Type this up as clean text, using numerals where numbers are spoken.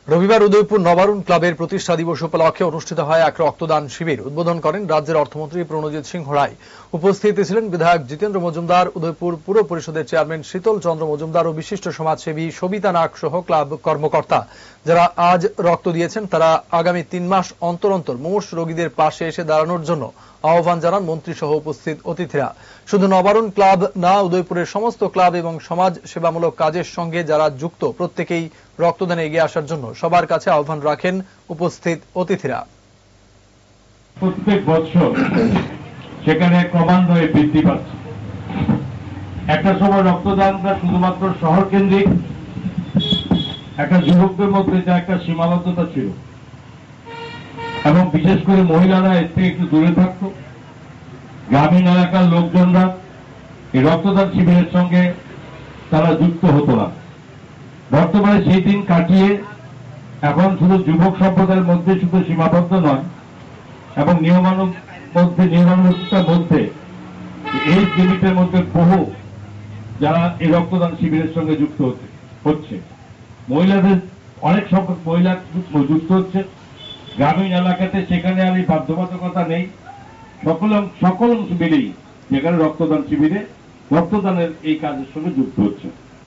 রবিবার উদয়পুর নবারুণ ক্লাবের প্রতিষ্ঠা দিবস উপলক্ষে অনুষ্ঠিত হয় এক রক্তদান শিবির। উদ্বোধন করেন রাজ্যের অর্থমন্ত্রী প্রণজিৎ সিংহ রায়। উপস্থিত ছিলেন বিধায়ক জিতেন্দ্র মজুমদার, উদয়পুর পুর পরিষদের চেয়ারম্যান শীতল চন্দ্র মজুমদার ও বিশিষ্ট সমাজসেবী সবিতা নাগ সহ ক্লাব কর্মকর্তা। যারা আজ রক্ত দিয়েছেন তারা আগামী 3 মাস অন্তর অন্তর মুমূর্ষু রোগীদের পাশে এসে দাঁড়ানোর জন্য আহ্বান জানান মন্ত্রী সহ উপস্থিত অতিথিরা। শুধু নবারুণ ক্লাব না, উদয়পুরের সমস্ত ক্লাব এবং সমাজ সেবামূলক কাজের সঙ্গে যারা যুক্ত প্রত্যেকেই রক্তদানে এগিয়ে আসার জন্য সবার কাছে আহ্বান রাখেন উপস্থিত অতিথিরা। প্রত্যেক বছর সেখানে ক্রমান্বয়ে বৃদ্ধি পাচ্ছে। একটা সময় রক্তদানটা শুধুমাত্র শহর কেন্দ্রিক, একটা যুবকদের মধ্যে যা একটা সীমাবদ্ধতা ছিল এবং বিশেষ করে মহিলারা এর থেকে একটু দূরে থাকত। গ্রামীণ এলাকার লোকজনরা এই রক্তদান শিবিরের সঙ্গে তারা যুক্ত হতো না। বর্তমানে সেই দিন কাটিয়ে এখন শুধু যুবক সম্প্রদায়ের মধ্যে শুধু সীমাবদ্ধ নয় এবং নিয়মানুবর্তিতার মধ্যে এই লিমিটের মধ্যে বহু যারা এই রক্তদান শিবিরের সঙ্গে যুক্ত হচ্ছে। মহিলাদের অনেক সংখ্যক মহিলা যুক্ত হচ্ছে। গ্রামীণ এলাকাতে সেখানে আর এই বাধ্যবাধকতা নেই, সকল অংশ মিলেই যেখানে রক্তদান শিবিরে রক্তদানের এই কাজের সঙ্গে যুক্ত হচ্ছে।